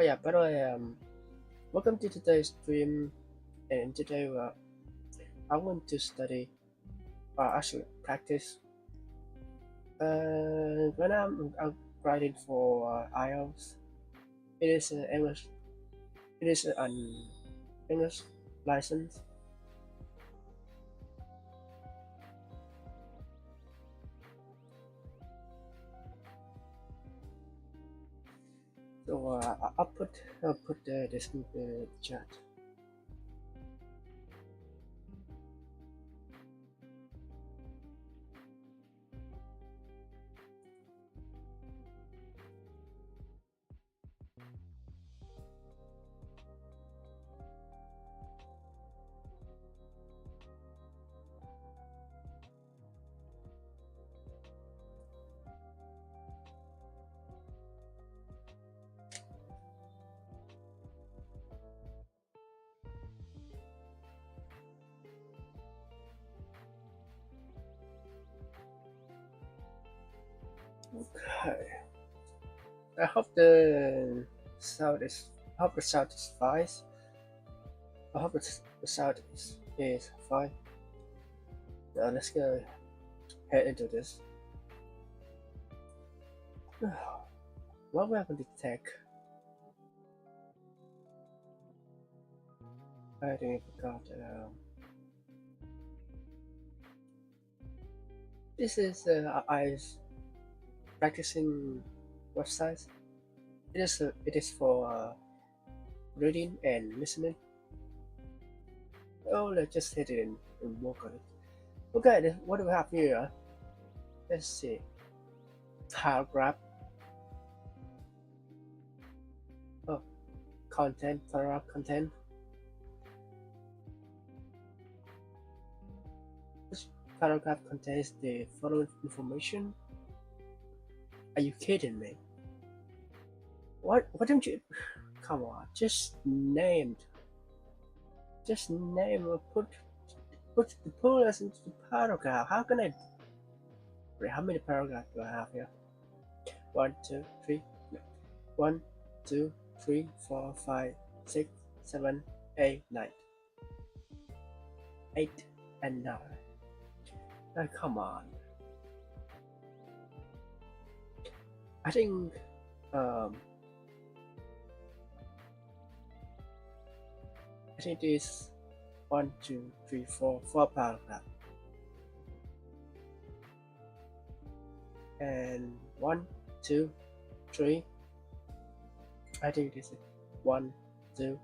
Oh yeah, by the way, welcome to today's stream, and today I want to study, actually practice. When I'm writing for IELTS, it is English. It is an English license. So I'll put this in the chat. Okay. I hope the sound is. I hope the sound is fine. I hope the sound is fine. Now let's go head into this. What we're going to take. I didn't forgot. This is I practicing websites. It is for reading and listening. Oh, let's just hit it and work on it. Okay, what do we have here? Let's see. Paragraph. Oh, content. Paragraph content. This paragraph contains the following information. Are you kidding me? What? Why don't you? Come on, just named. Just name or put the pullers into the paragraph. How can I? Wait, how many paragraphs do I have here? 1, 2, 3. No. 1, 2, 3, 4, 5, 6, 7, 8, 9. 8 and 9. Oh, come on. I think um I think this 1, 2, 3, 4 paragraph. And 1, 2, 3. I think this is 1, 2,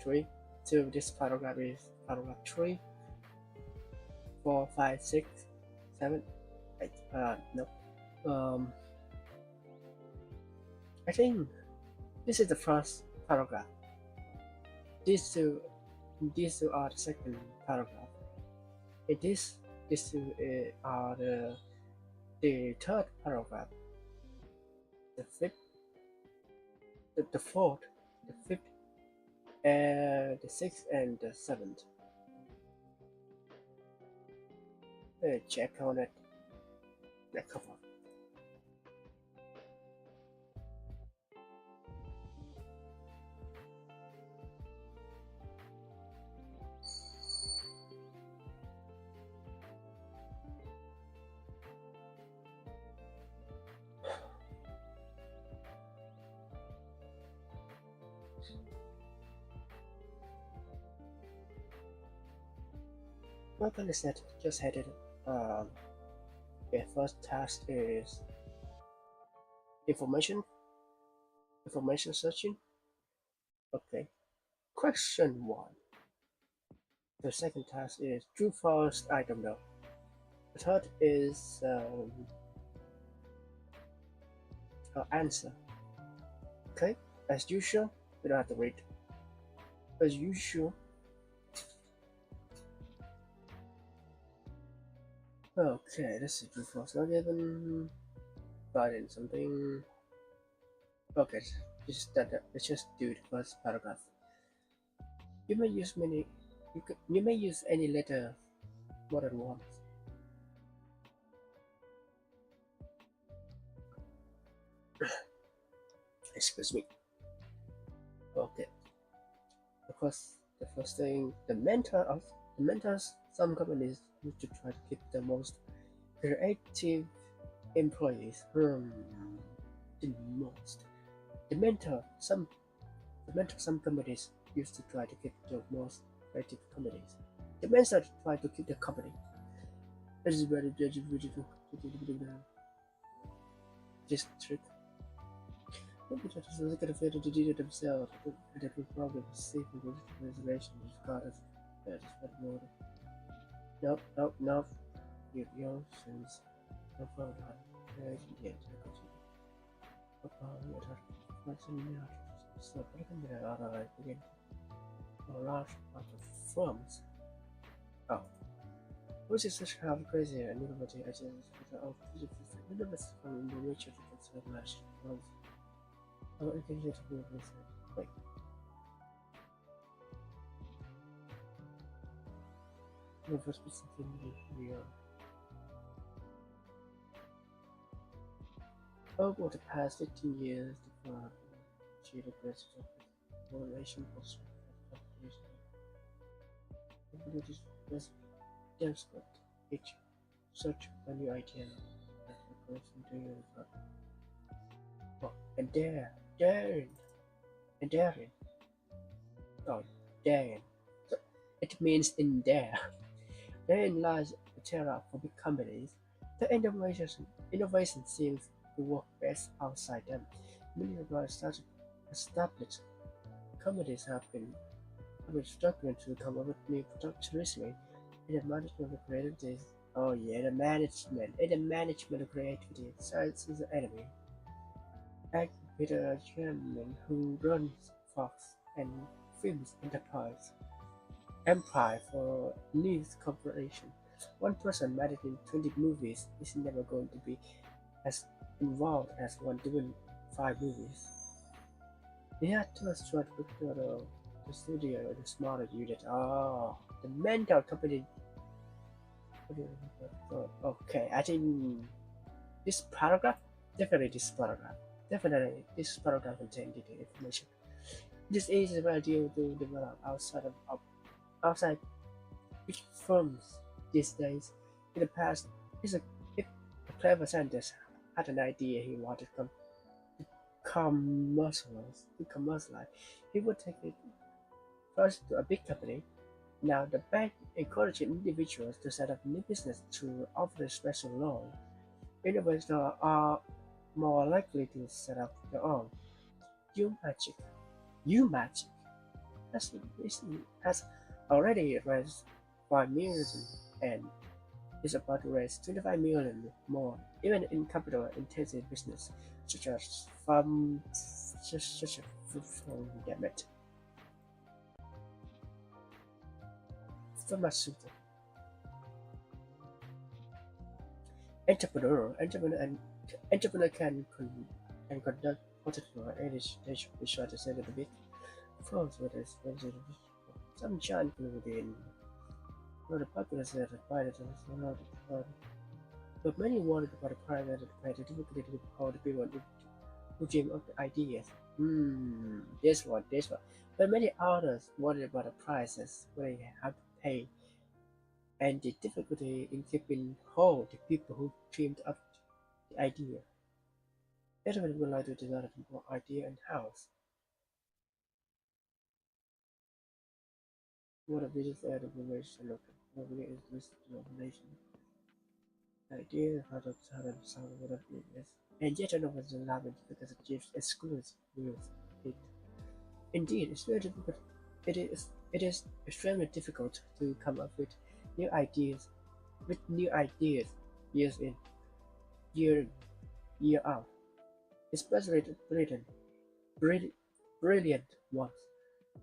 3. 2. This paragraph is paragraph 3. 4, 5, 6, 7, 8. No. I think this is the first paragraph. These two are the second paragraph. And these two are the third paragraph. The fifth, the fourth, the fifth, and the sixth and the seventh. Check on it. Come on. Welcome to set. Just headed. The first task is information searching. Okay. Question 1. The second task is true false. I don't know. The third is answer. Okay. As usual, we don't have to read. As usual. Okay, let's see. True false. Not even finding something. Okay, let's just do the first paragraph. You may use many. You may use any letter more than once. Excuse me. the first thing, the mentors, some companies need to try to keep the most creative employees. The most. The mentor, some some companies used to try to keep the most creative companies. The mentor try to keep the company. This is very this trick. Maybe that is look at the failure to do it themselves. That will probably save the reservation of God as that is what more. Nope. Your sins. No problem. Yet, so there are again a large amount of firms. Oh, which is such a crazy and innovative ideas of numerous from the nature to consider large firms. Our education to be research. Wait. No first specific we are. Over the past 15 years, the firm achieved a great correlation for abilities was desperate. Each such a new idea that the person doing it. Oh, daring, and daring. Oh, daring. So it means in there. Therein lies the terror for big companies. The innovation seems to work best outside them. Many of our established companies have been struggling to come up with new products recently. In the management of creativity, oh yeah, the management. In the management of creativity, science is the enemy. Like Peter Chairman, who runs Fox and Films Enterprise Empire for News Corporation. One person managing 20 movies is never going to be as involved as one doing 5 movies. He had to start with the studio and the smaller unit. Oh, the mental company. Okay, I think this paragraph, definitely this paragraph contains detailed information. This is a idea to develop outside big firms these days. In the past, if a clever scientist had an idea he wanted to commercialize, he would take it first to a big company. Now the bank encourages individuals to set up new business to offer a special loan. Innovators are more likely to set up their own. U Magic, U Magic has, has already raised 5 million and is about to raise 25 million more, even in capital-intensive business such as such a damage. Pharmaceutical entrepreneur can conduct multiple education research to the big firms with its some giant within not a popular set of pilots and not but many wanted about a private difficulty to how the people who dream of the ideas. This one. But many others worried about the prices they have to pay and the difficulty in keeping hold the people who dreamed up the idea. Everyone would like to develop more idea in house. What a business ad information of probably is listed in information. The idea of how to solve what it is. And yet another is allowed because it gives exclusive with it. Indeed, it's very difficult. It is extremely difficult to come up new ideas with new ideas years in, year year out, especially the brilliant, brilliant ones.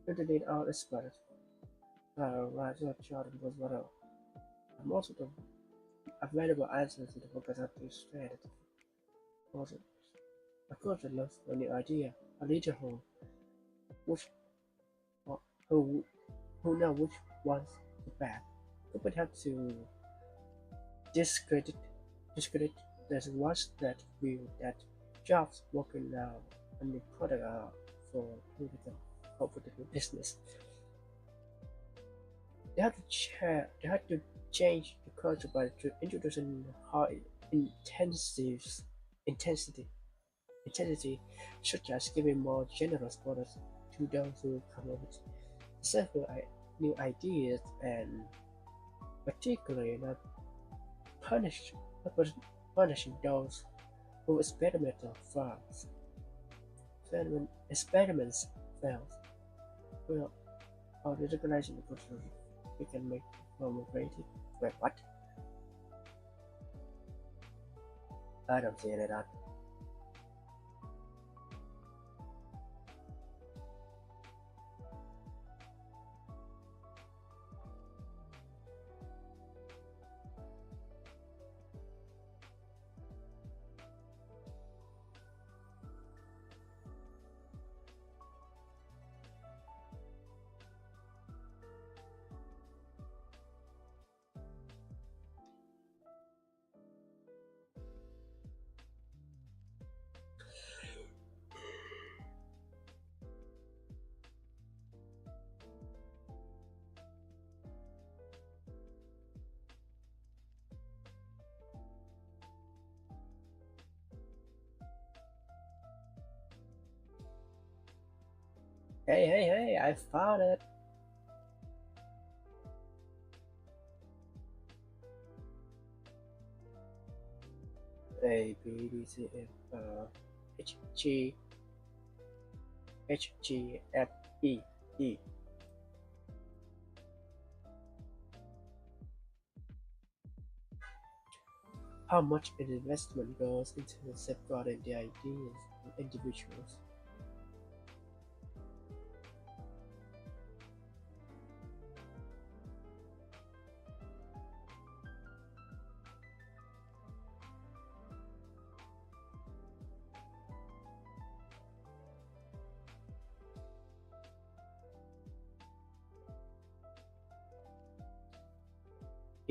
Internet are experts. Roger Jordan was one of most of the available answers to the focus of this thread. Also, of course, I love a new idea, a leader which who who know which one's the bad. You would have to discredit discredit there's ones that view that jobs working now on the product are for political business. They had to change the culture by introducing high intensive intensity intensity, such as giving more generous bonus to those who come up with several new ideas and particularly punish, not punishing those who experiments fails. Well, or the recognizing the culture we can make more creative. Wait, what? I don't see any of that. Hey, hey, hey, I found it. A, B, D, C, F, H, G, H, G, F, E, E. How much investment goes into safeguarding the ideas of individuals?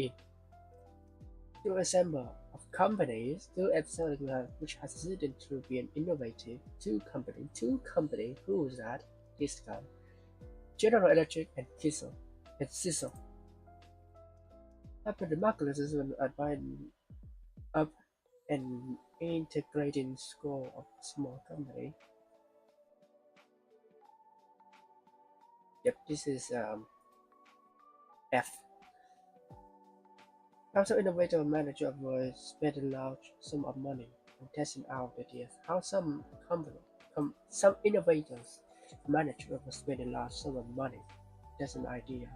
E. To assemble of companies, to assemble which has succeeded to be an innovative two company who's that this guy. General Electric and Kissel and Cecil. After the marketers are buying up and integrating score of small company. Yep, this is F. Also, innovator manager will spend a large sum of money on testing out ideas. How some innovators manager will spend a large sum of money testing an idea.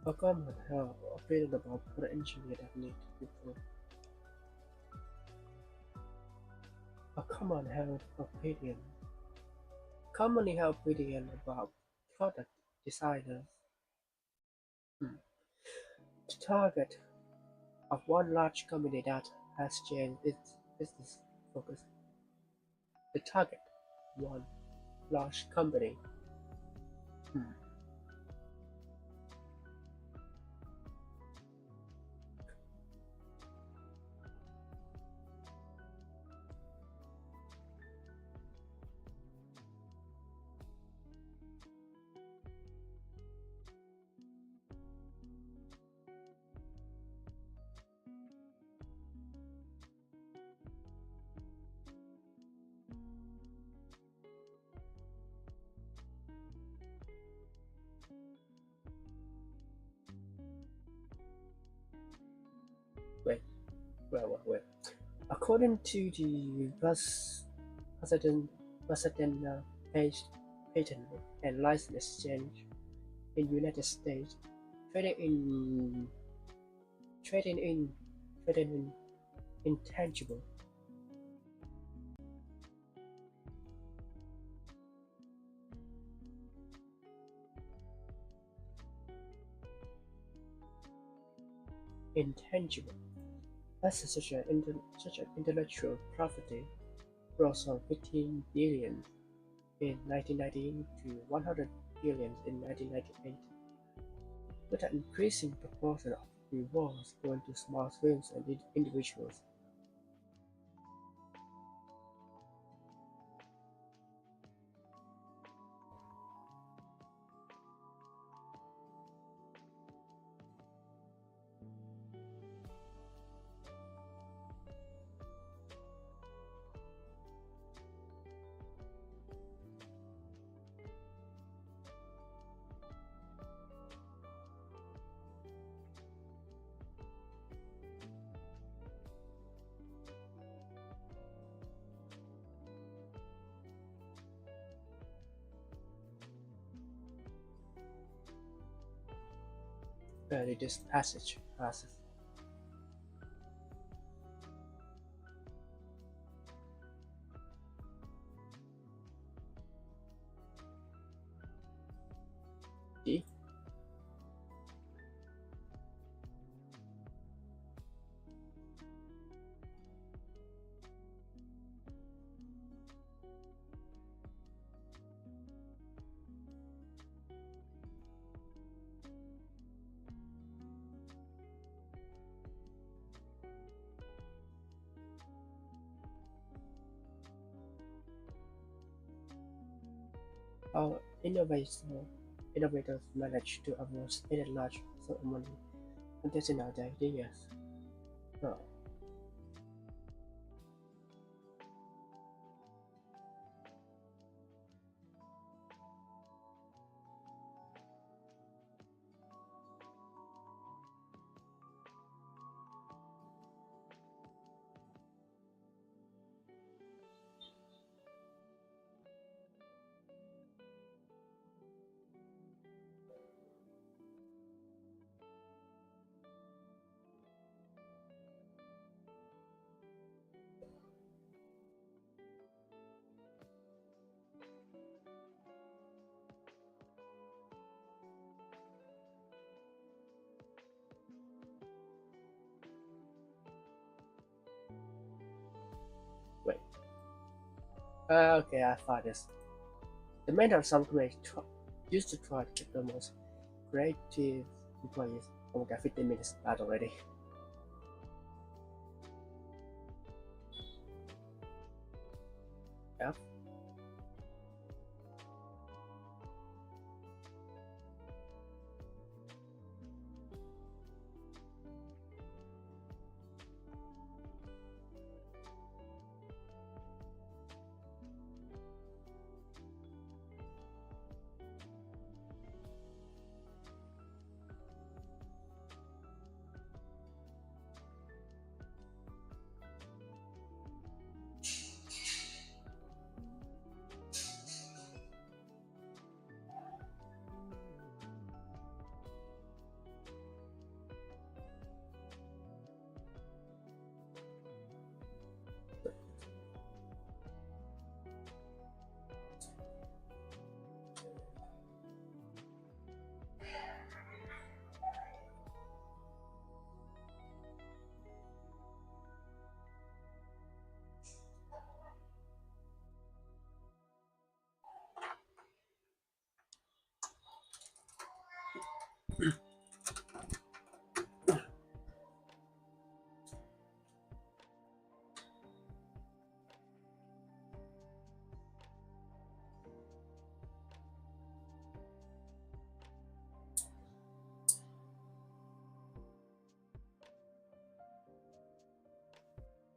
A common have opinion about what engineer that need to be put. A common held opinion commonly held opinion about product designers. Hmm. The target of one large company that has changed its business focus. The target one large company. Hmm. Wait, wait. According to the Pasadena, Pasadena Page Patent and License Exchange in United States, trading in trading in trading in intangible. intangible. Assets such as intellectual property rose from 15 billion in 1990 to 100 billion in 1998, with an increasing proportion of rewards going to small firms and individuals. This passage passes. See? How innovators manage to avoid any large ceremony and testing out their ideas. Oh, wait. Okay, I found this. The mentor subcommittee used to try to keep the most creative employees. Oh my god, 15 minutes bad already. Yeah.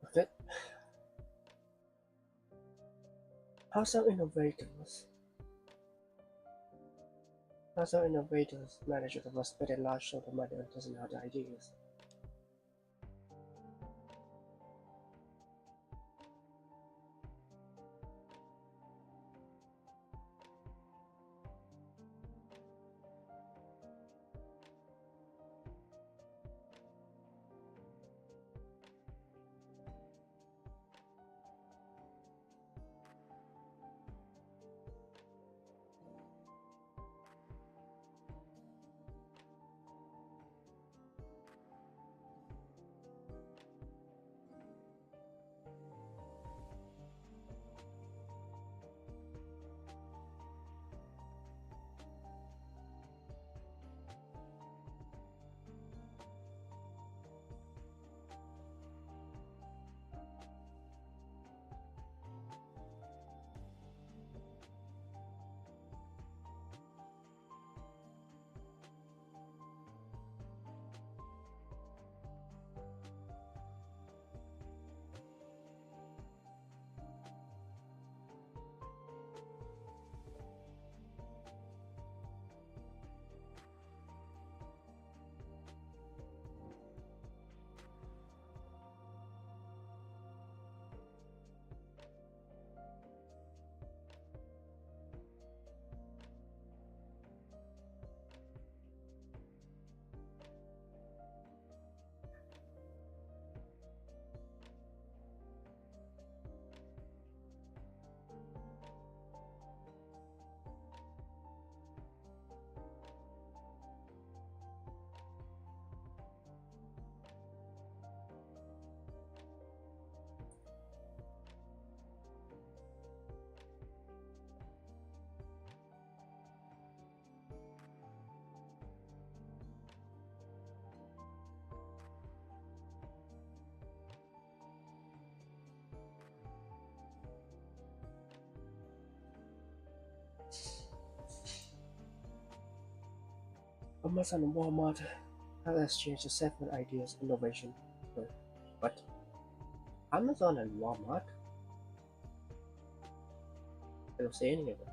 Okay. How some innovators how some innovators manage to spend a large sum of money on testing out ideas. Amazon and Walmart have exchanged several ideas innovation. But Amazon and Walmart, I don't say any of them.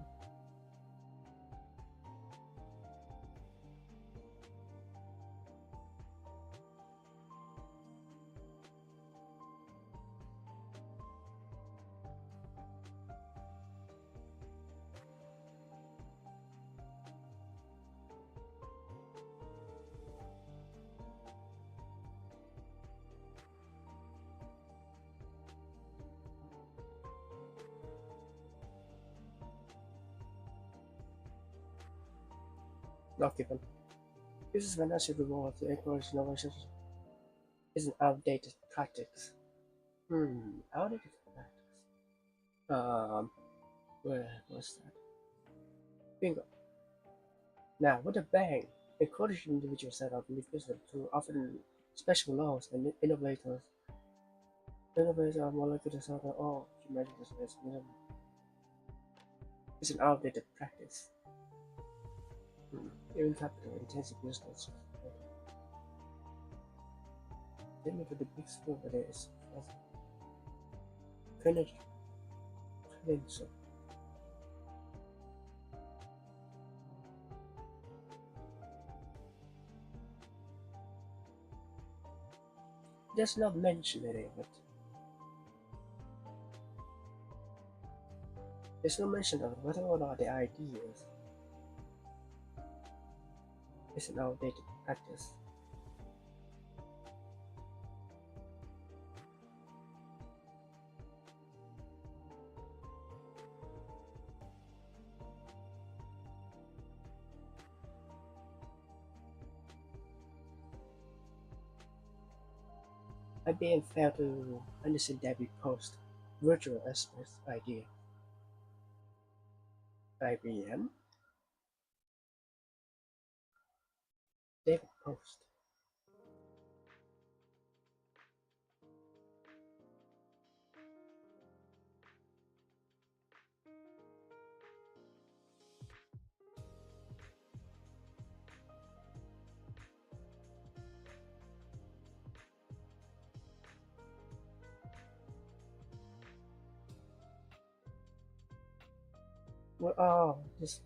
Not given. This is financial reward to encourage innovation is an outdated practice. Outdated practice. Um, where was that? Bingo. Now, with a bang, encouraging individuals set up new business through often special laws and innovators are more likely to sell their all human business. It's an outdated practice. Even capital intensive business. Then to the big school that is credential. There's not mention in it, but there's no mention of whether or not the ideas is an outdated practice. IBM failed to understand David Post virtual aspects idea. IBM David Post. Well, this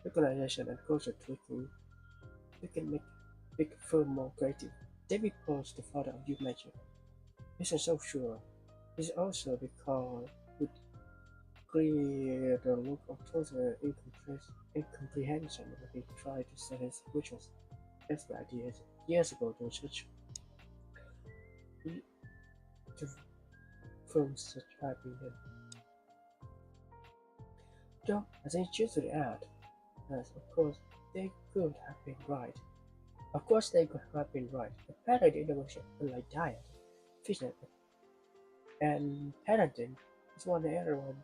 recognition and culture tweaking, we can make big firm more creative. David Post, the father of YouMagic, isn't so sure. It's also because it created a look of total incomprehension when he tried to sell his virtual expert ideas years ago to such to firms such IBM. Though, as I usually add, as of course they could have been right. Of course they could have been right. The patent innovation, unlike diet, fitness, and parenting, is one that everyone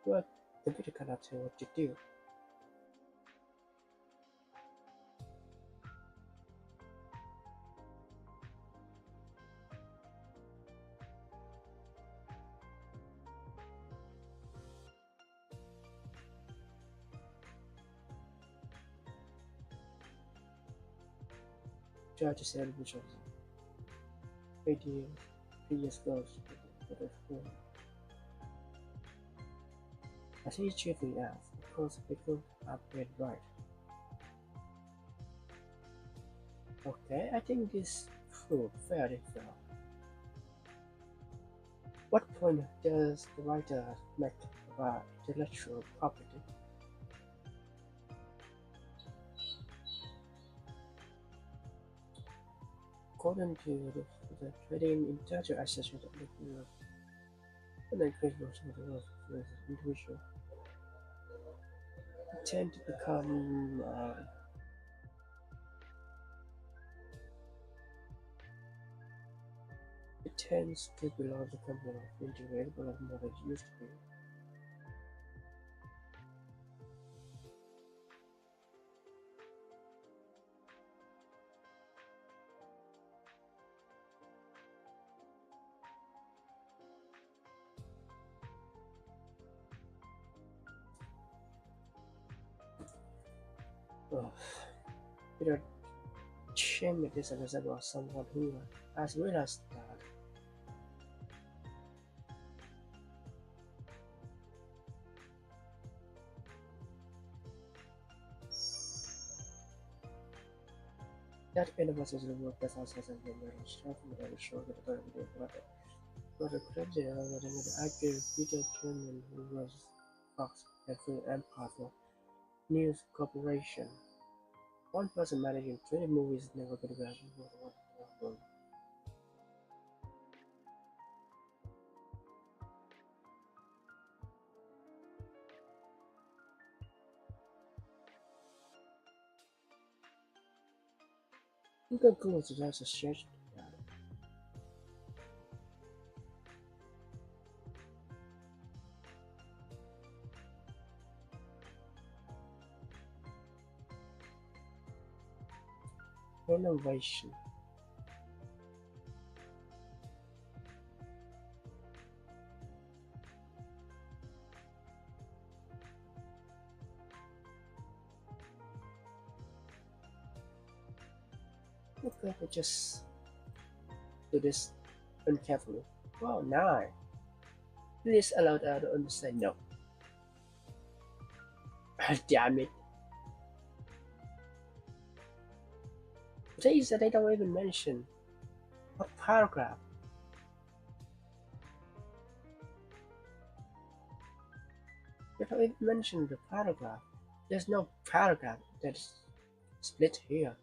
who computer cannot tell what to do. Try to sell visuals, ideas, previous goals, but of course, as he cheerfully adds, of course they could have been right. Okay, I think this proved fairly fair. What point does the writer make about intellectual property? According to the Trading Intelligence Association of the and individuals with the wealth of individual tend to become it tends to belong to company of integrated as more than it used to be. Oh, Peter shame it is a result of someone who has realized that. That universe is removed as also as a member of staff and I will show that the video but a crazy getting the actor Peter Truman who was Fox and Film Empire for News Corporation. One person managing 20 movies never could have one. You can go to that association. Renovation. Look like I just do this uncarefully. Wow, nine. Please allow the other one to say no. Damn it. Things that they don't even mention. A paragraph. They don't even mention the paragraph. There's no paragraph that's split here.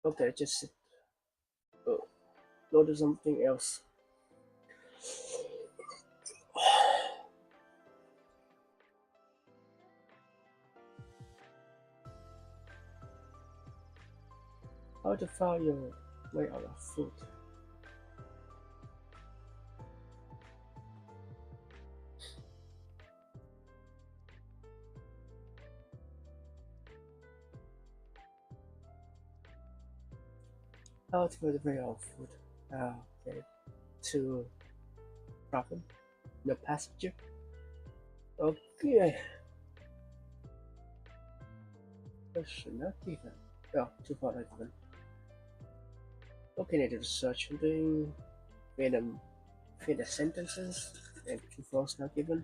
Okay, just go to something else. How to find your way out of food. How to find the way out of food. Okay. To problem. The passenger. Okay. Question not given. Oh, too far not given. Okay, need to search doing random fit the sentences and too false not given.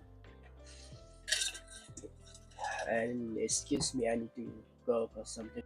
And excuse me, I need to go or something.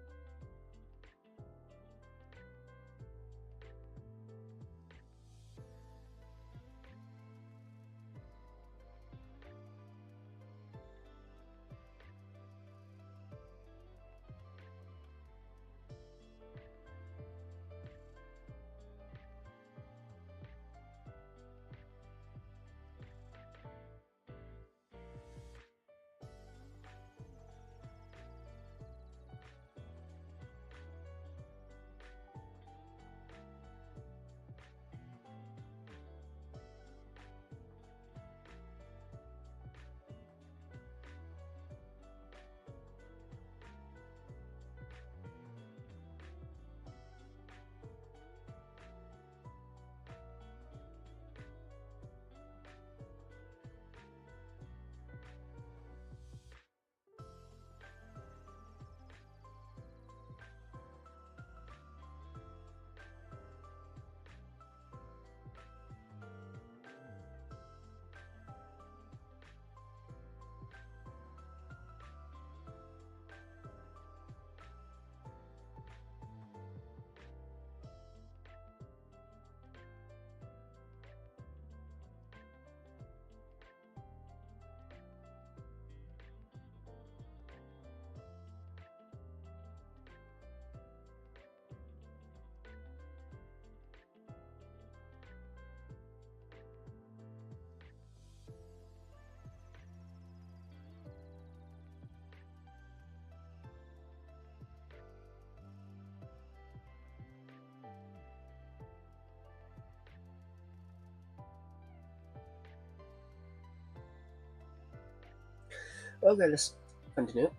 Okay, let's continue.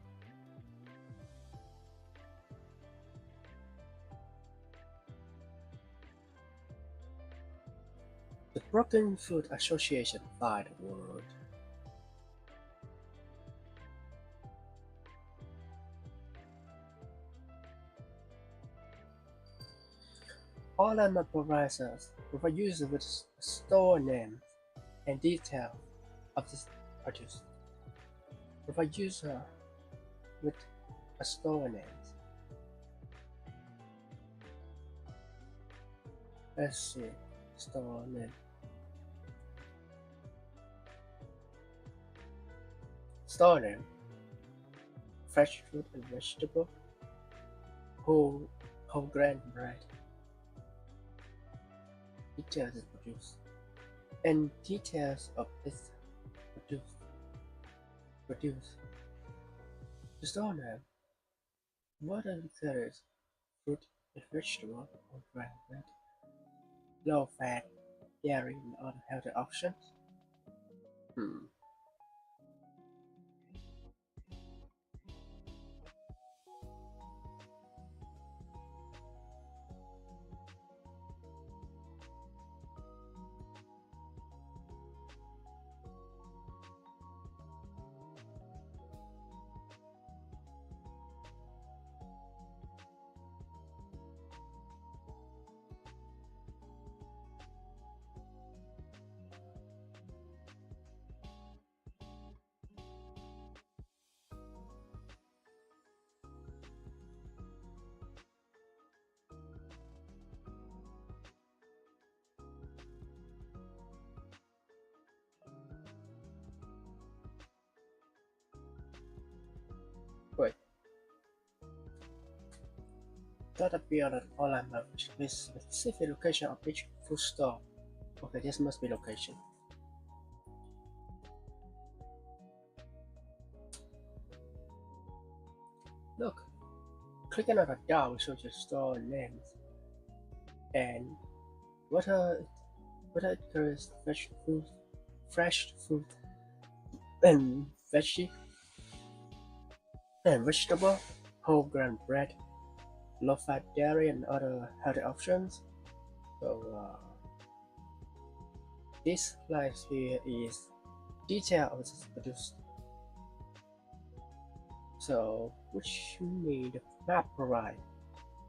The Broken Food Association by the World. Online map provide users with store name and detail of this produce. Provide user with a store name. Let's see, store name. Store name, fresh fruit and vegetable, whole, whole grain bread, details is produced, and details of its produced. Produce. The store name, what are the colors, fruit and vegetable, whole grain bread, low fat, dairy, and other healthy options. Hmm. Wait, that appear on online map which lists specific location of each food store. Okay, this must be location. Look, clicking on a dot will show the store names and what are what are current fresh fruit and vegetable, whole grain bread, low fat dairy, and other healthy options. So this slide here is detail of the produced. So which mean the map provide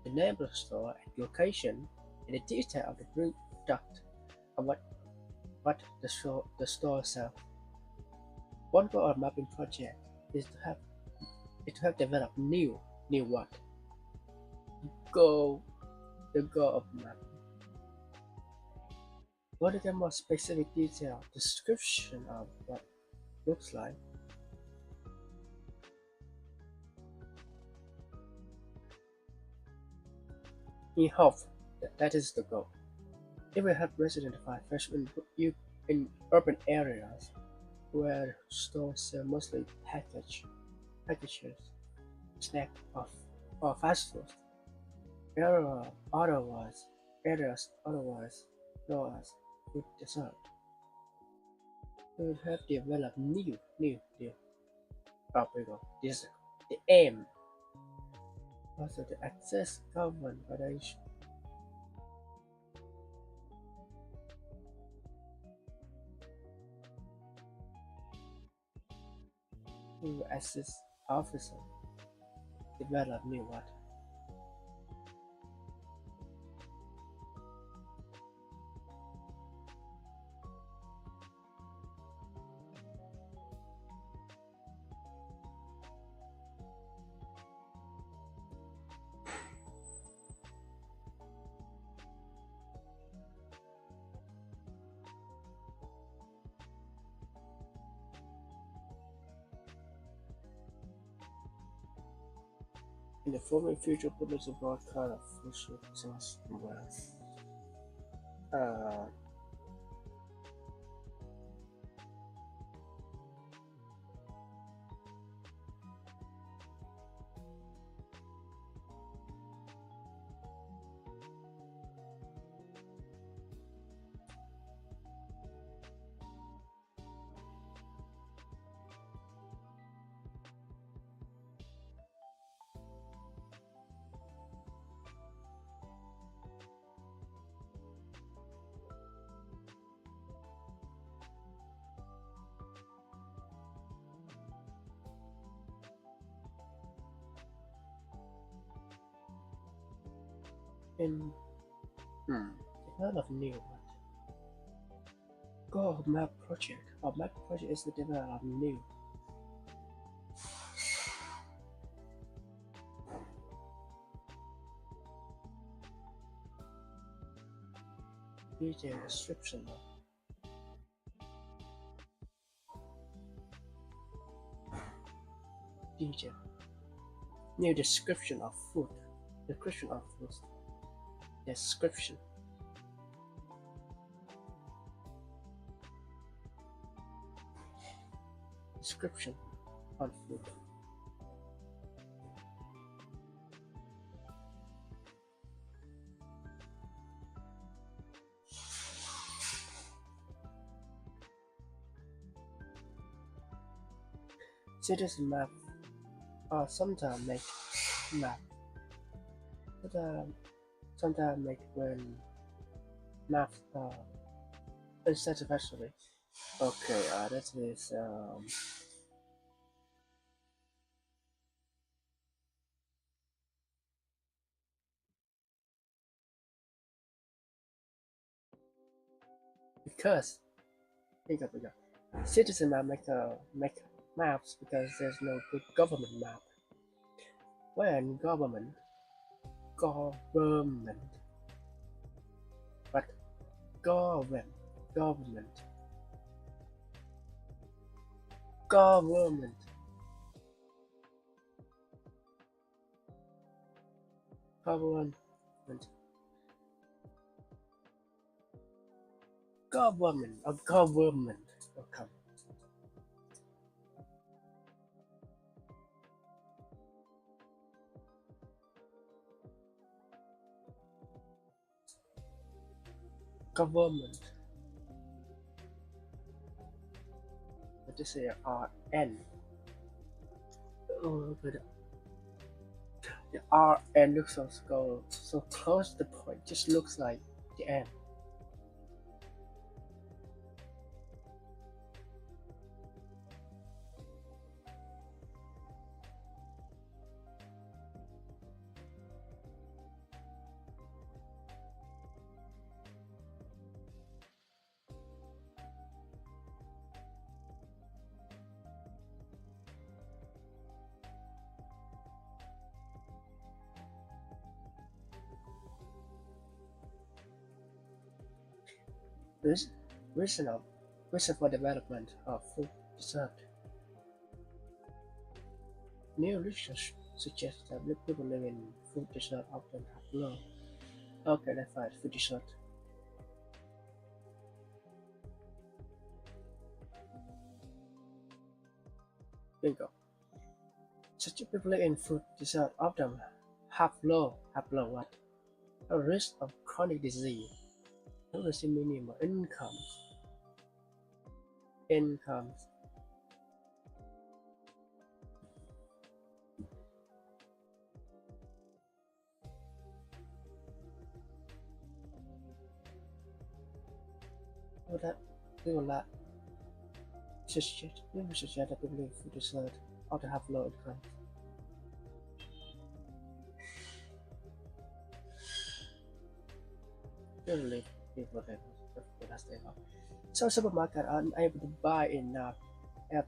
the name of the store and location and the detail of the product and what the store sells. One goal of mapping project is to have developed new what goal the goal of map. What is the more specific detail description of what looks like? In hope that is the goal. It will help residents find fresh in urban areas where stores sell mostly packages, snack or fast food. Area otherwise areas otherwise known as food desert. We will have developed new. Oh, here we go. This is the aim. Also, the access government validation to access officer develop new what? In the forming future products of broad kind of social source wealth. Uh, in Hmm. Development of new what? Goal of map project. Our map project is the development of new. Detail description. Detail. New description of food. Description of food. Description. Description on food. Citizen map. Sometimes make map. Sometimes make when maps are unsatisfactory. Okay, that is because think of citizen map make maps because there's no good government map. When government, but government, government, government, government, government, or government. Okay. Government. Let us say RN. Oh, but the RN looks so close to the point. Just looks like the N. This reason of reason for development of food dessert. New research suggests that people living in food dessert often have low. Okay, that's fine. Food dessert. Bingo. Such people living in food dessert often have low what? A risk of chronic disease. Notice minimum incomes. Well, that people that suggest that people living in food dessert often have low income. Usually people that that's their income. Some supermarkets are unable to buy enough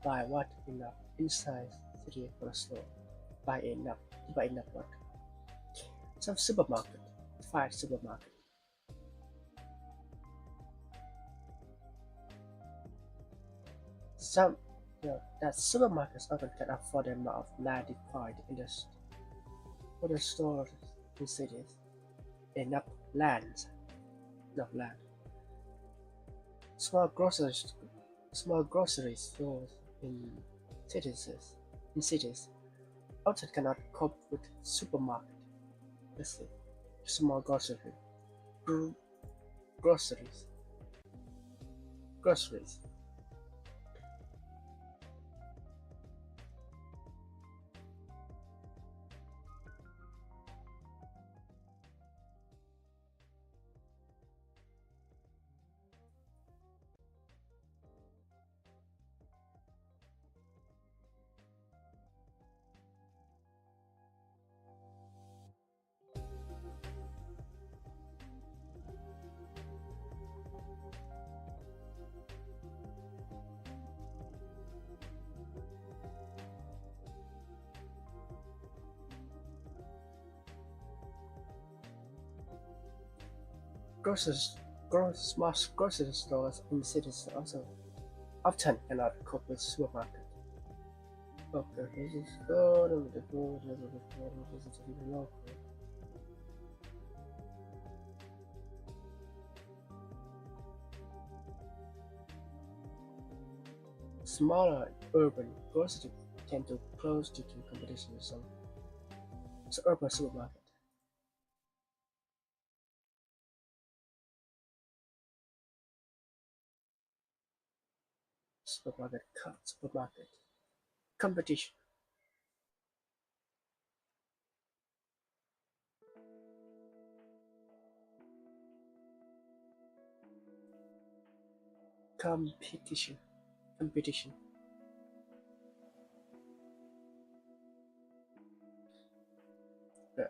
buy what enough inside city for the store. Buy enough to buy enough what? Some supermarket, five supermarket. Some that supermarkets often can afford the amount of land required in for the stores in cities. Enough land, enough land. Small grocery small grocery stores in cities cities often cannot cope with supermarket. Let's say small gro- groceries groceries. Groceries, smart grocery stores in cities also often cannot cope with supermarket. Okay, this is good. This is local. Smaller urban groceries tend to close due to competition with some urban supermarket. Supermarket competition. Competition. Competition. Yeah.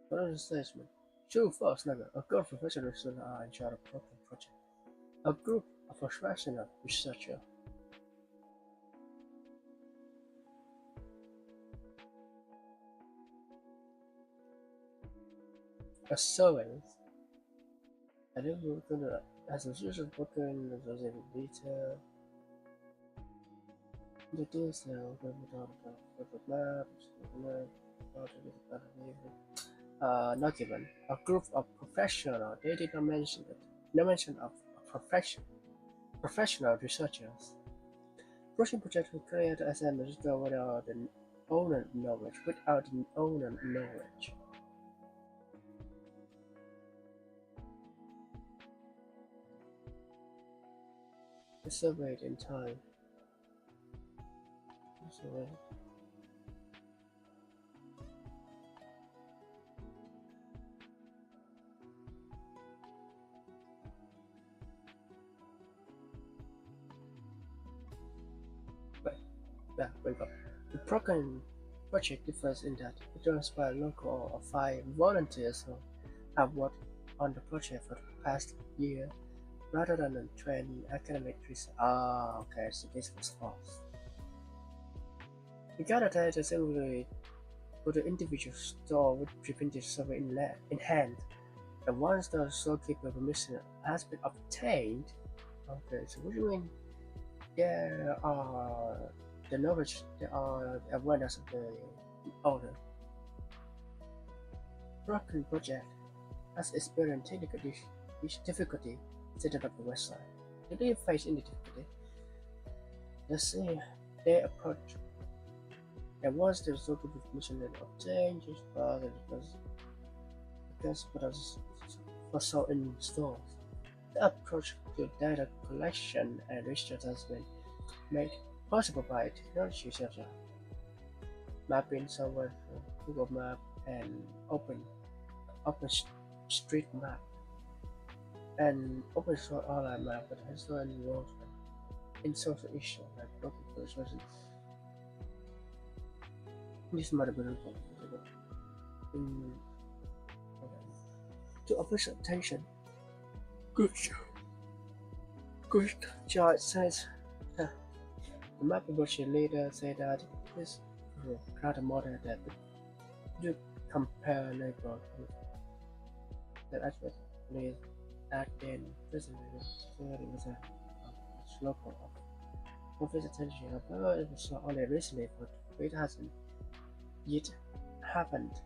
Product assessment. True or false? Never. A group of professionals are in charge of program project. A group of professional researchers. A surveillance. I think we're gonna as a usual working as a detail. The detail not given. A group of professional. They did not mention it. No mention of a professional researchers. Russian project to create as a register without the owner knowledge. Without the owner knowledge. Surveyed in time. Surveyed. Yeah, wake up. The program project differs in that it runs by local or 5 volunteers who have worked on the project for the past year rather than a trained academic research. Ah, okay, so this was false. We gather data simply for the individual store with preventive survey in hand, and once the storekeeper permission has been obtained, okay, so what do you mean? There are the knowledge, there are the awareness of the owner. Broken project has experienced technical difficulty setting up the website. Did they face any difficulty? Let's see. They approach and once the storekeeper permission is obtained, just further because for sold in stores. The approach to data collection and research has been made possible by technology such as mapping software from Google Maps and OpenStreetMap and open source online map that has no involvement in social issues like broken resources. This might have been important in to official attention. Good, good. George says the map publisher later said that this crowd model that do compare neighborhood that actually back then president was a local office attention about it was only recently but it hasn't yet haven't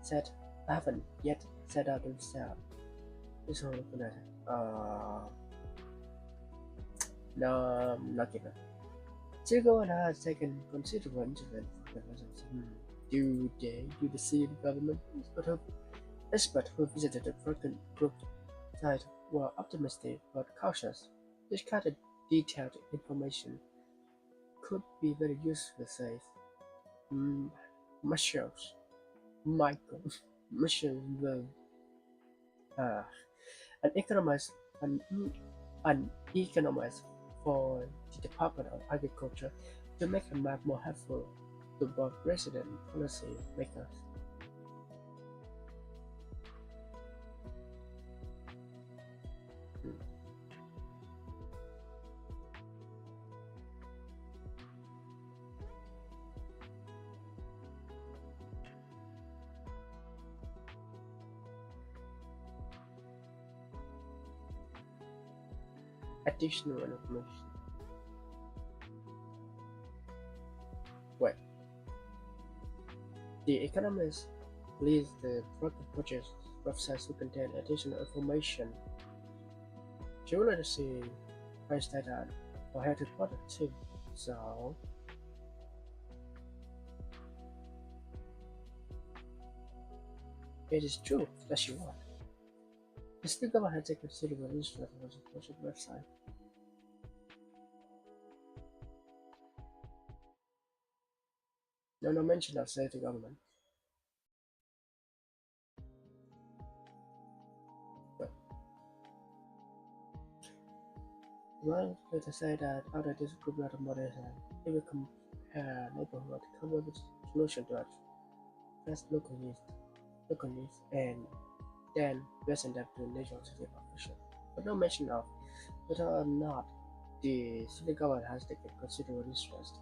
set haven't yet set up themselves. This whole looking at no not given. Chicago has taken considerable interest for the residents. Do the city government experts who visited the broken group site were optimistic but cautious. This kind of detailed information could be very useful, says mm, Michels. Michael Michel will uh, an economist an, an economist for the Department of Agriculture to make the map more helpful to both resident and policy makers. Mm. additional information. Wait, the Economist believes the project websites to contain additional information. She wanted to see price data for Harry Potter too. So it is true that she won. The still government had taken considerable interest in the project website. No mention of state government. But one later said that after this group of models it will compare neighborhood cover with solution to address local needs and then present them to national city officials. But no mention of whether or not the city government has taken considerable interest.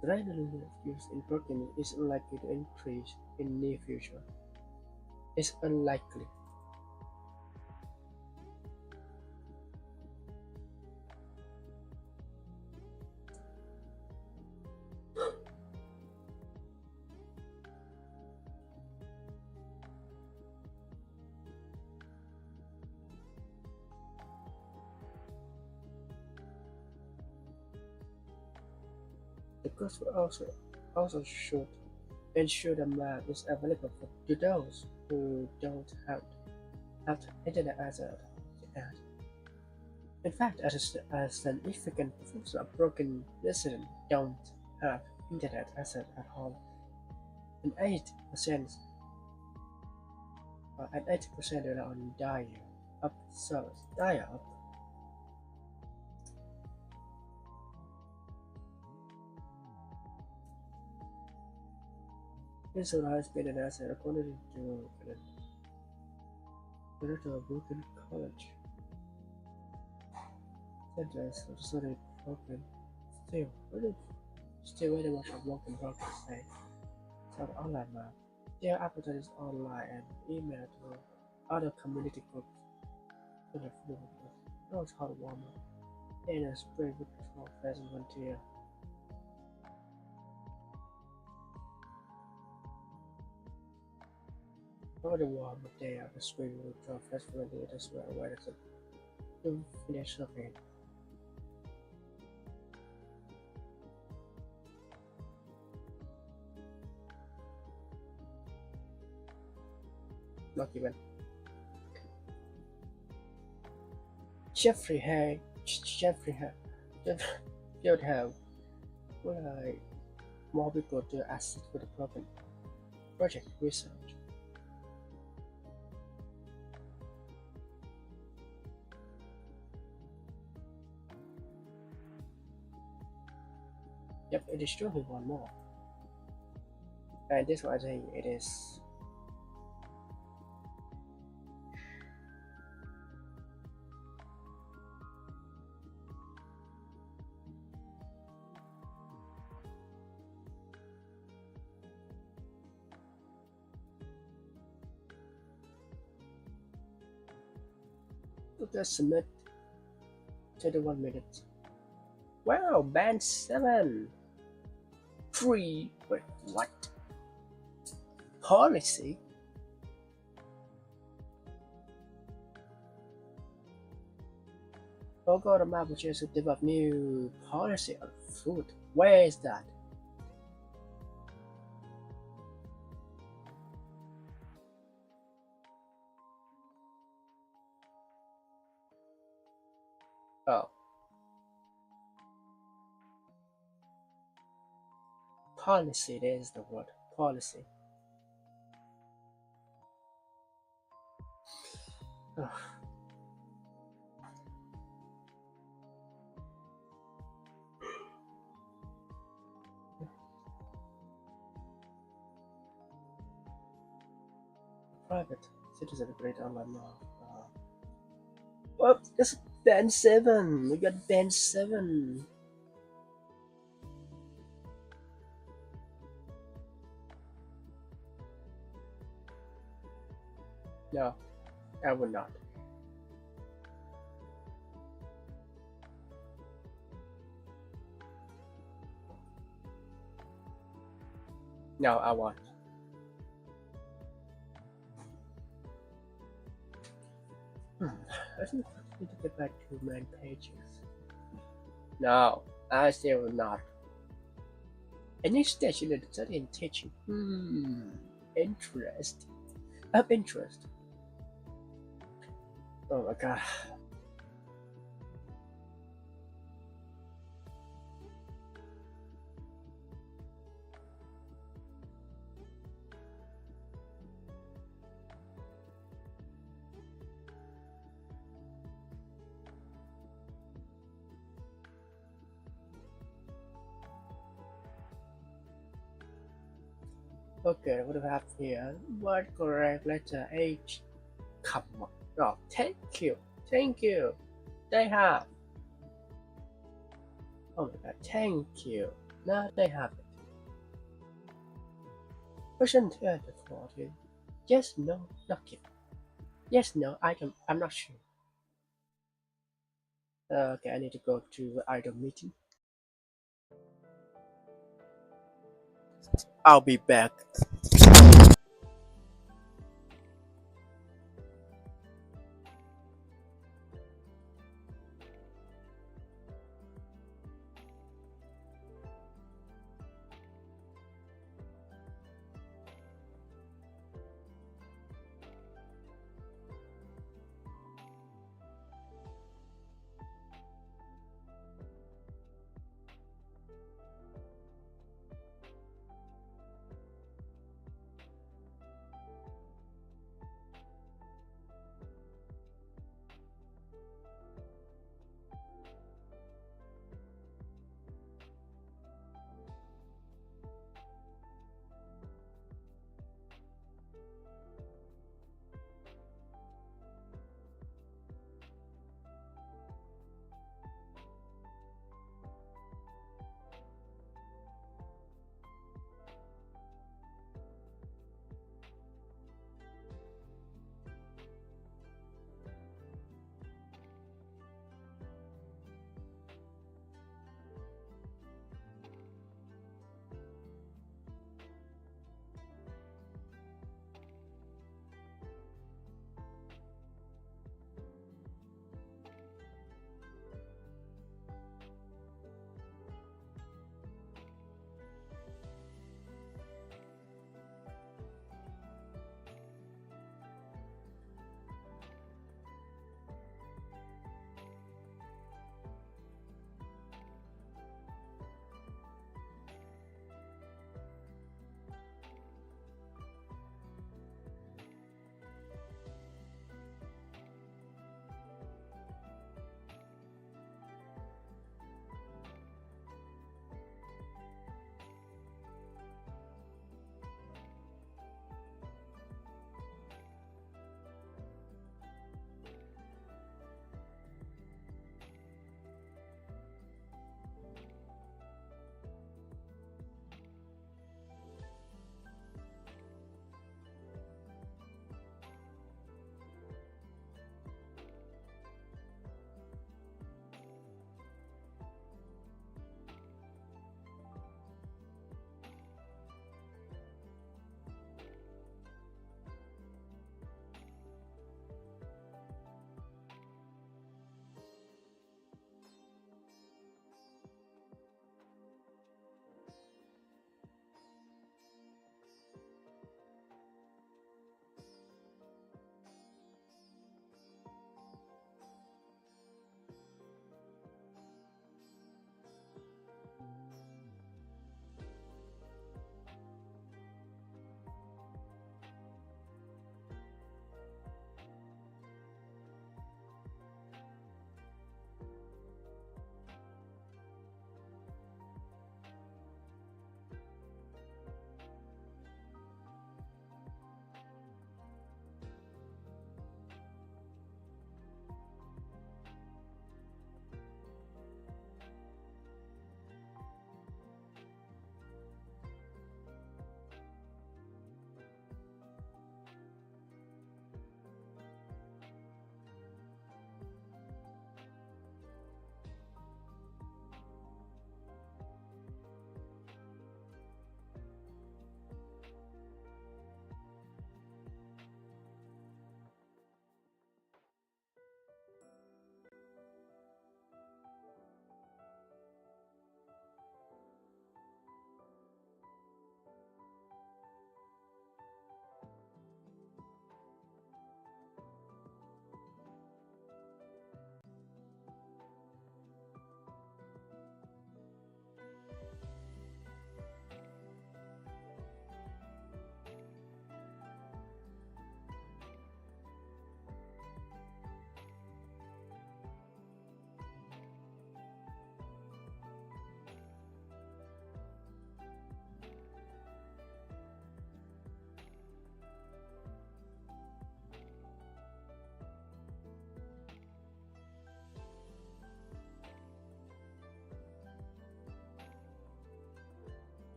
The rate of use in Brooklyn is unlikely to increase in near future. It's unlikely. The course will also should ensure the map is available to those who don't have internet access. In fact, a significant proportion of broken residents don't have internet access at all, and 8% and 80% rely on dial-up service. Dial-up. This has been an asset according to the director of Brooklyn College. Centers of study Brooklyn still really still very much a work in progress today. So the online map. Their advertise online and email to other community groups to the food. Knows how to warm up. And a spring with patrol as volunteer. Over the warm day of the spring with patrol festival as well where it's to finish survey. Not even. Jeffrey Hay Jeffrey Hay should have like more people to assist with the problem project research. Yep, it is true we want more. And this one I think it is let's submit 31 minutes. Wow, band 7. Free wait, what? Policy? Logo the map which is to develop new policy on food. Where is that? Oh. Policy, there's the word. Policy. Ugh. Private citizen grade online now. Oh, it's band 7. We got band 7. No, I would not. No, I want. Hmm. I think I need to get back to main pages. No, I still not. Any stage in the study and teaching. Interesting. Of interest. Oh my god. Okay, what do we have here? What correct letter H? Come on. Oh, thank you. Thank you. They have. Oh my god, thank you. Now they have it. Question 2 out of 40. Yes, no, not given. Yes, no, I'm not sure. Okay, I need to go to the idol meeting. I'll be back.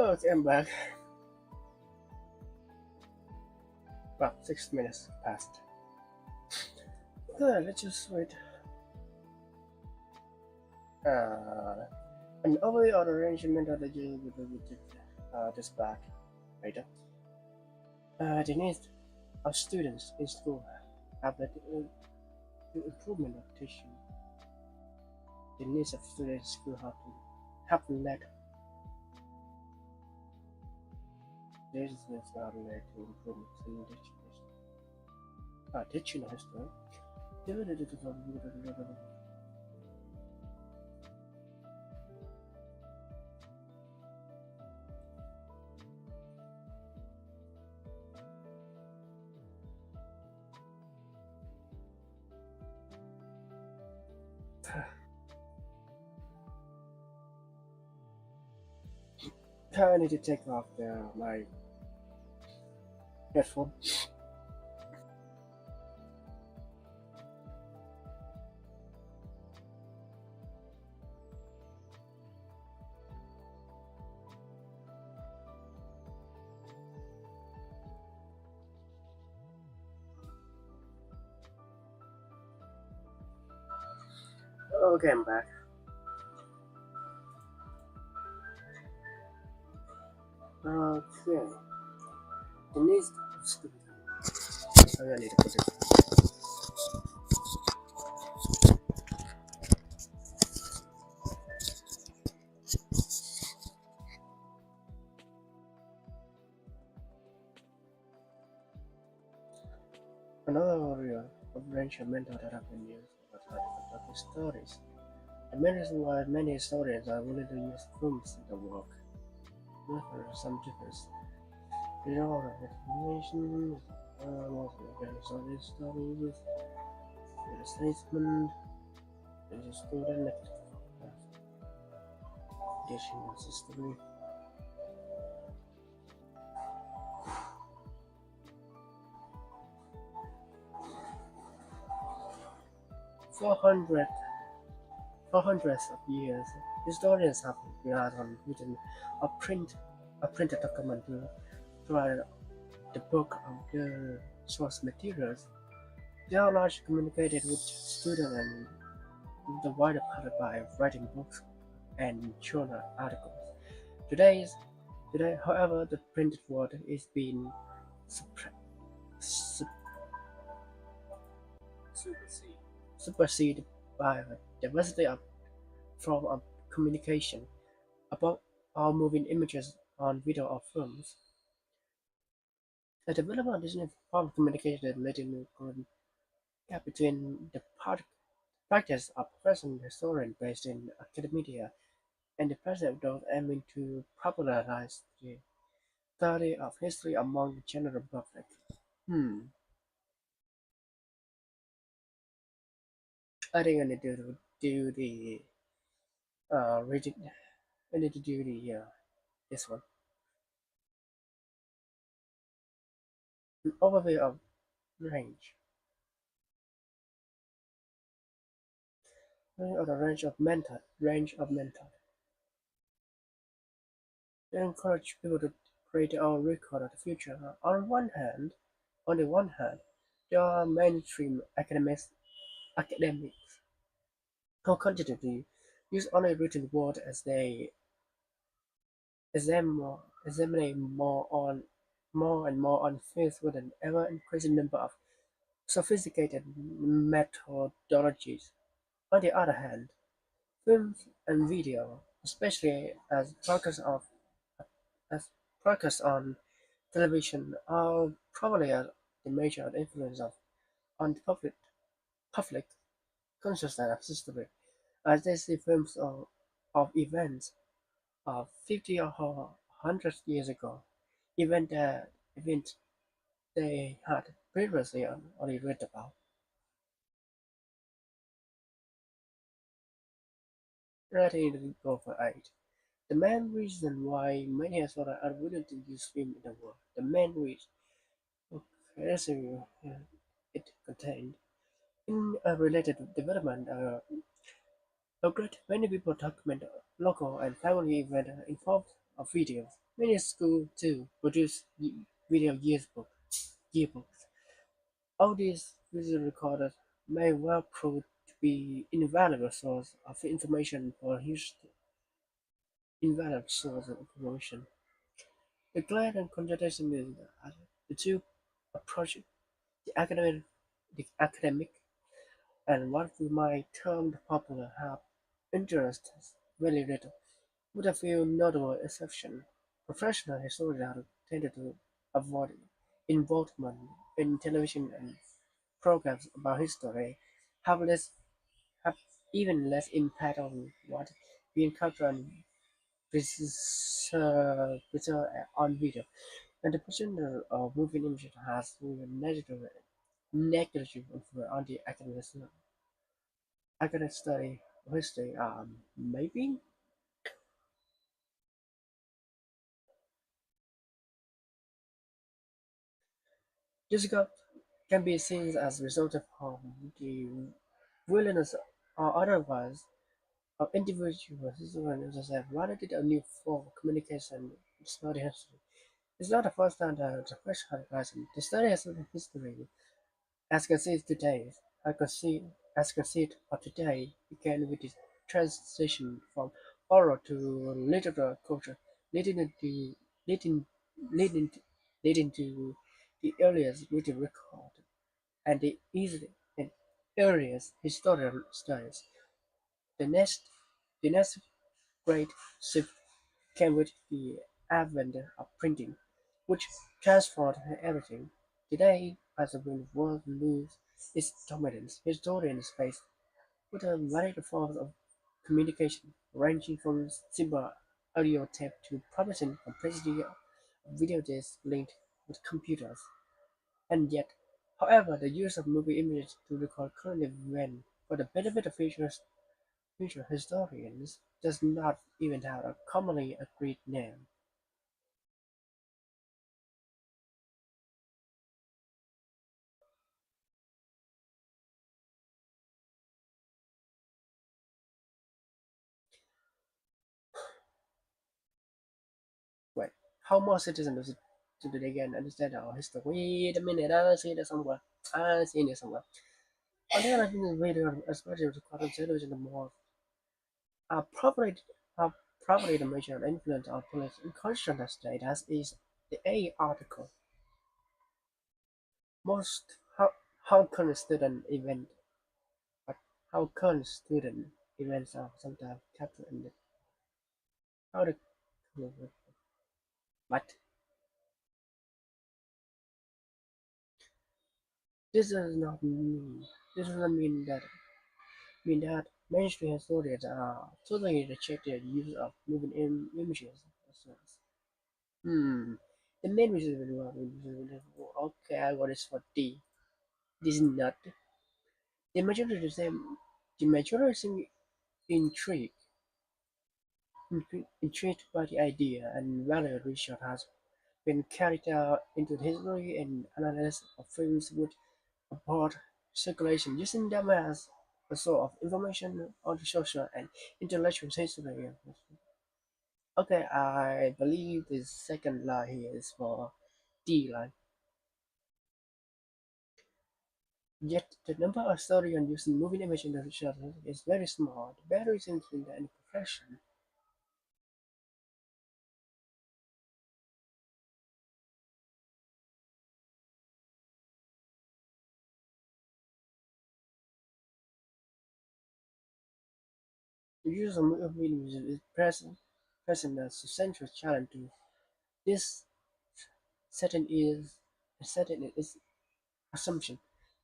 Okay, I'm back. About 6 minutes passed. Good, let's just wait. Uh, an overview of the arrangement of the this back later. The needs of students in school have led to improvement of teaching. The needs of students in school have led this have led to improvements in teaching history. I need to take off my headphone. Okay, I'm back. Okay. The next I need to put it. Another area of range of mental that have been used over time for talking stories. The main reason why many historians are willing to use films in their work. There are some difference. The genre of information, most of stories, the statesman, the student, teaching history. 400 For hundreds of years, historians have relied on written or printed document to provide the book of the source materials. They are largely communicated with students and the wider public by writing books and journal articles. Today, however, the printed word is being suppre- sup- superseded by a diversity of form of communication. About our moving images on video or films. The development of this form of communication led to a gap between the practice of professional historian based in academia and the practice of those aiming to popularize the study of history among the general public. Hmm. I think I need to do the reading. I need to do the this one. An overview of range. Or the range of method. They encourage people to create their own record of the future. On the one hand, there are mainstream academics who continue to use only written word as they examine more and more on fields with an ever increasing number of sophisticated methodologies. On the other hand, films and video, especially as broadcast on television, are probably the major influence on the public consciousness of history, as they see films of events of 50 or 100 years ago, events they had previously only read about. Ready to go for 8. The main reason why many Asura are willing to use film in the world, the main reason, okay, so, it contained. In a related development, a great many people document local and family events involved of videos. Many schools too produce video yearbooks. All these video recorders may well prove to be invaluable source of information for history. Invaluable source of information. The glaring contradiction is that the two approaches, the academic and what we might term the popular, have interests very little. With a few notable exceptions, professional historians have tended to avoid involvement in television and programs about history, have less have even less impact on what we encounter and preserve on video. And the presenter of moving images has negative influence on the academic study of history. Maybe this gap can be seen as a result of the willingness or otherwise of individuals who have wanted a new form of communication to study history. It's not the first time that the question has arisen. The study of history, as conceived today, as conceived of today, began with the transition from oral to literal culture, leading to leading leading to, leading to the earliest written record and the easily and earliest historical studies. The next the next great shift came with the advent of printing, which transformed everything. Today, as the world loses its dominance, historians face with a variety of forms of communication, ranging from simple audio tape to promising complexity of video discs linked with computers. And yet, however, the use of movie images to record current events for the benefit of future historians does not even have a commonly agreed name. Wait, how more citizens today can understand our history? Wait a minute, I see it somewhere. I see it somewhere. On the other hand, the video, especially with the television, the more are probably are probably the major influence on politics and constitutional state as is the A article. Most how current student event but how current student events are sometimes captured in the how the but this does not mean this does not mean that mainstream historians are totally rejected use of moving images as source. The main reason okay, I got this for D. This is not the majority same the majority seem intrigued intrigued by the idea and value research has been carried out into the history and analysis of films with a broad circulation, using them as a source of information on the social and intellectual history. Okay, I believe the second line here is for D line. Yet the number of historians using moving image in the research is very small. The barriers in the profession. The use of moving image is present as a central challenge to this setting is assumption.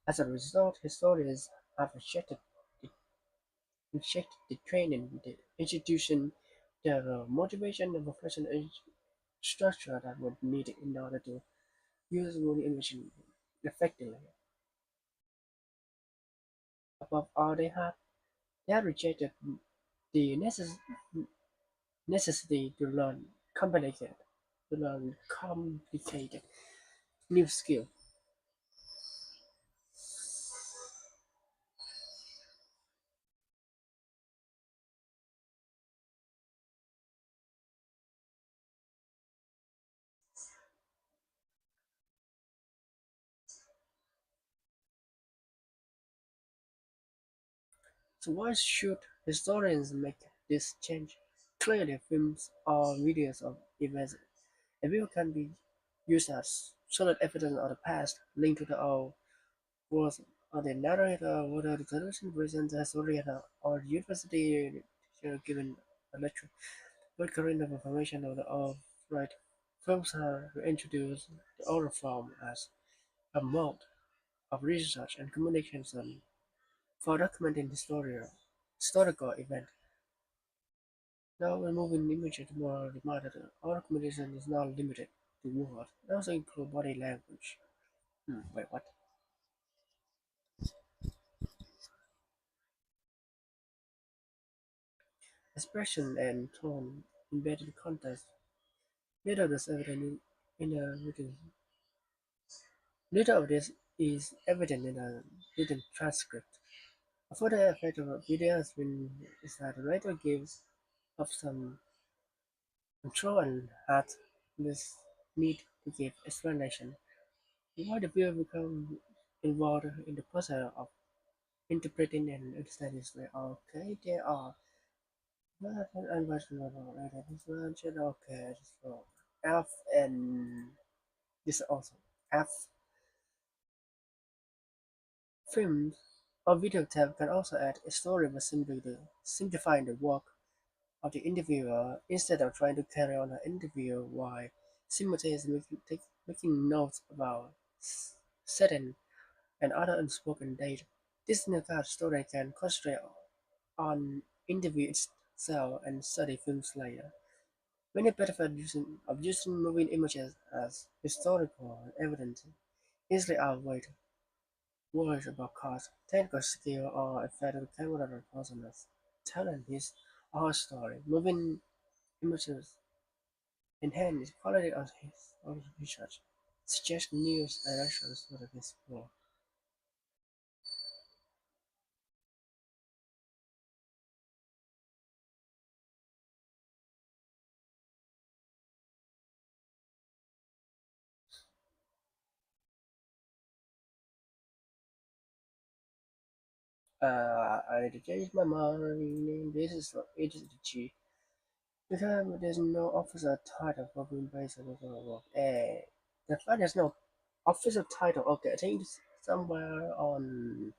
As a result, historians have rejected the training, the institution, the motivation and professional structure that would need in order to use moving imaging effectively. Above all, they have rejected the necessity to learn complicated new skill. So why should historians make this change? Clearly, films or videos of events everywhere can be used as solid evidence of the past, linked to the old was the narrator would the television presents a historian or university teacher given a lecture with current of information of the of right. Films are introduced the oral form as a mode of research and communication for documenting historical event. Now removing images more reminder that oral communication is not limited to words. It also include body language. Wait, what? Expression and tone embedded context. Little of this evident in a written. Little of this is evident in a written transcript. A further effect of a video has been is that the writer gives up some control and has this need to give explanation. Why the viewer become involved in the process of interpreting and understanding the okay, there are not unquestionable right? Okay, so F and this also F films or video tab can also add a story by simply simplifying the work of the interviewer instead of trying to carry on an interview while simultaneously making notes about setting and other unspoken data. This narrative story can concentrate on interview itself and study films later. Many benefit of using moving images as historical evidence easily outweigh worries about cost, technical skill, or effective camera responsiveness. Telling his or her story, moving images enhance the quality of his own research, suggest new directions for the explore. I need to change my mind. This is for HSG. Because there's no officer title for being based on the work. The fact there's no officer title. Okay, I think it's somewhere on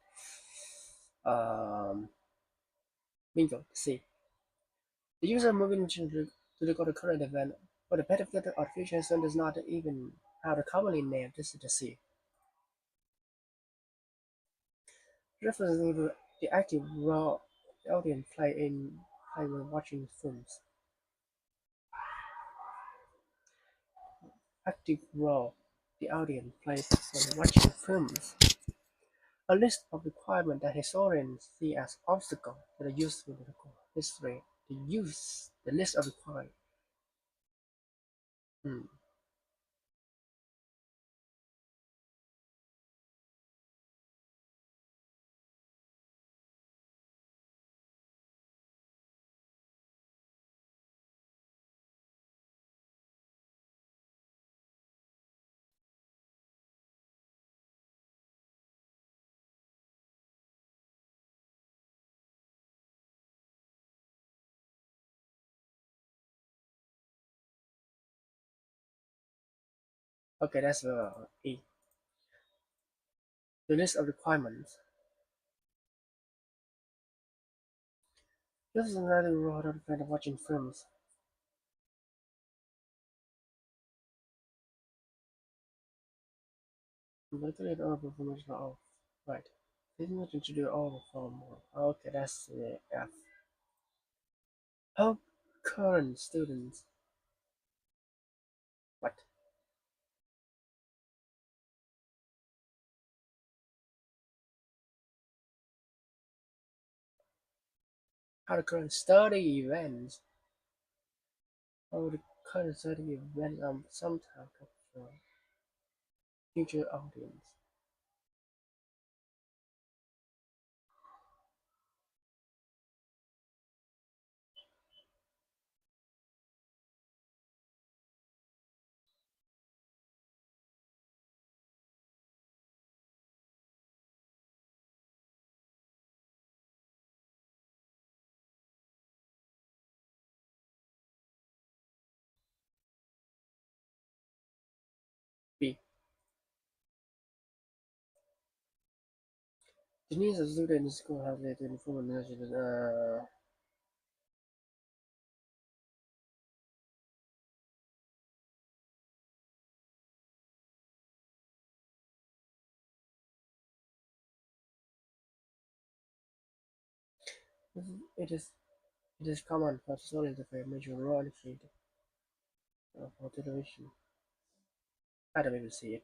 bingo. See, the user moving to the current event, but the benefit of future soon does not even have a commonly name. This is the C. Reference to the active role the audience play when watching films. Active role the audience plays when watching films. A list of requirements that historians see as obstacles to the useful history. The list of requirements. Hmm. Okay, that's E. The list of requirements. This is another role of when watching films. Manipulate all information off. Right. This is to do all the form. Okay, that's the F. How current students. What? How the current study events. How the current study events sometimes capture future audience. Denise is student in school have later informed me it is it is common for stories to play a major role in creating for television. I don't even see it.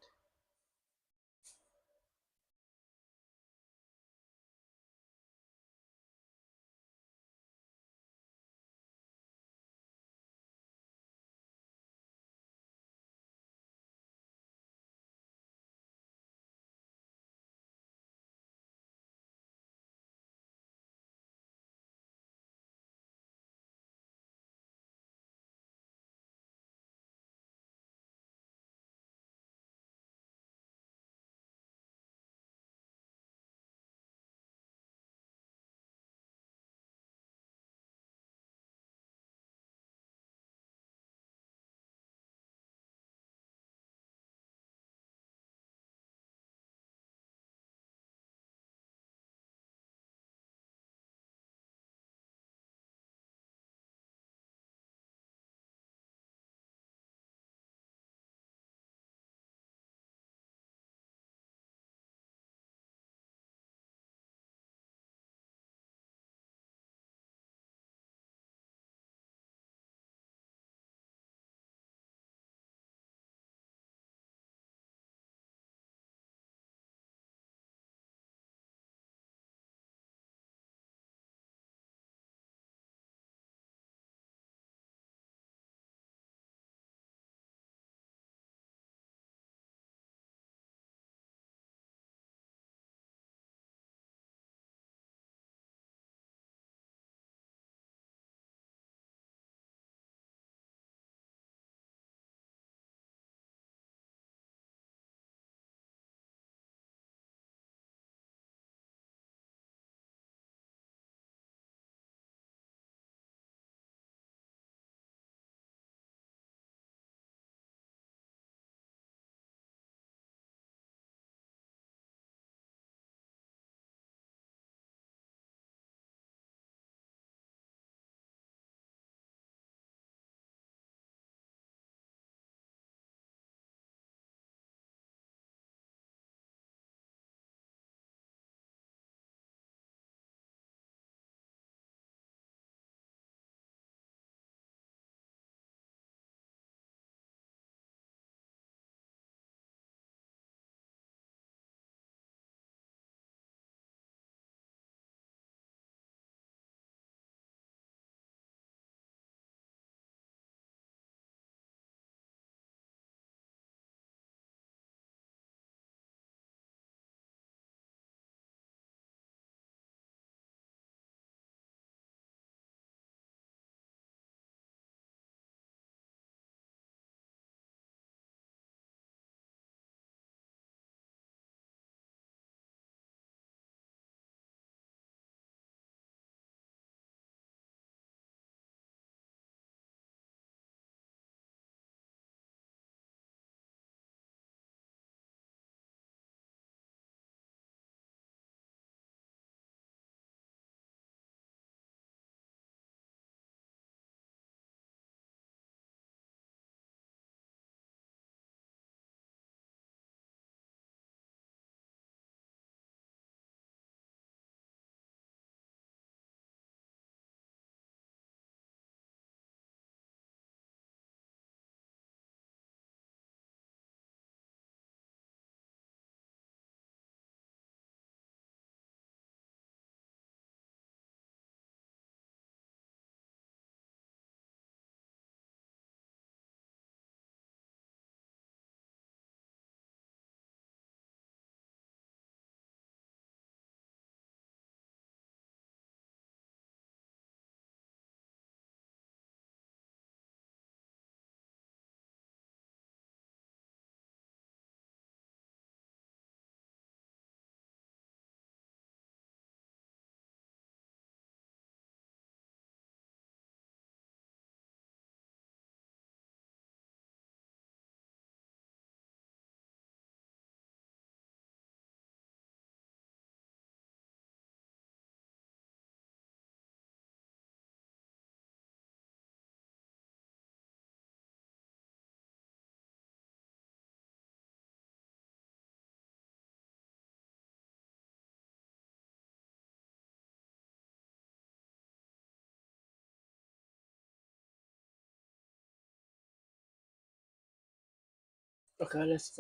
Okay, let's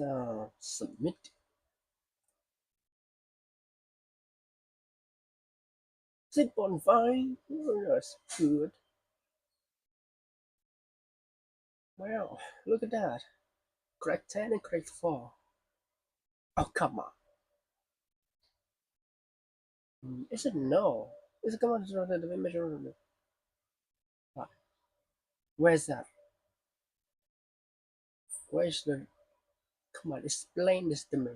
submit. Zip on fine. Oh, that's good. Wow, look at that. Correct 10 and correct 4. Oh, come on. Is it no? Is it come on? The measure. Where's that? Where's the? Come on, explain this to me.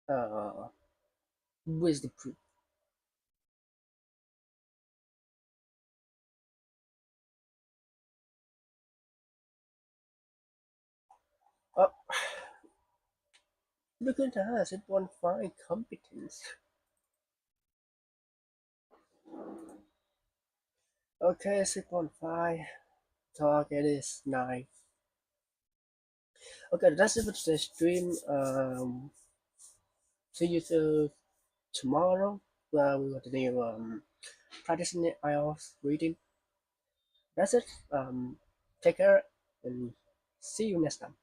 Uh, where's the proof? Oh, look at us. It won fine competence. Okay, 6.5. Target is 9. Okay, that's it for today's stream. See you tomorrow. We got to do practicing the IELTS reading. That's it. Take care and see you next time.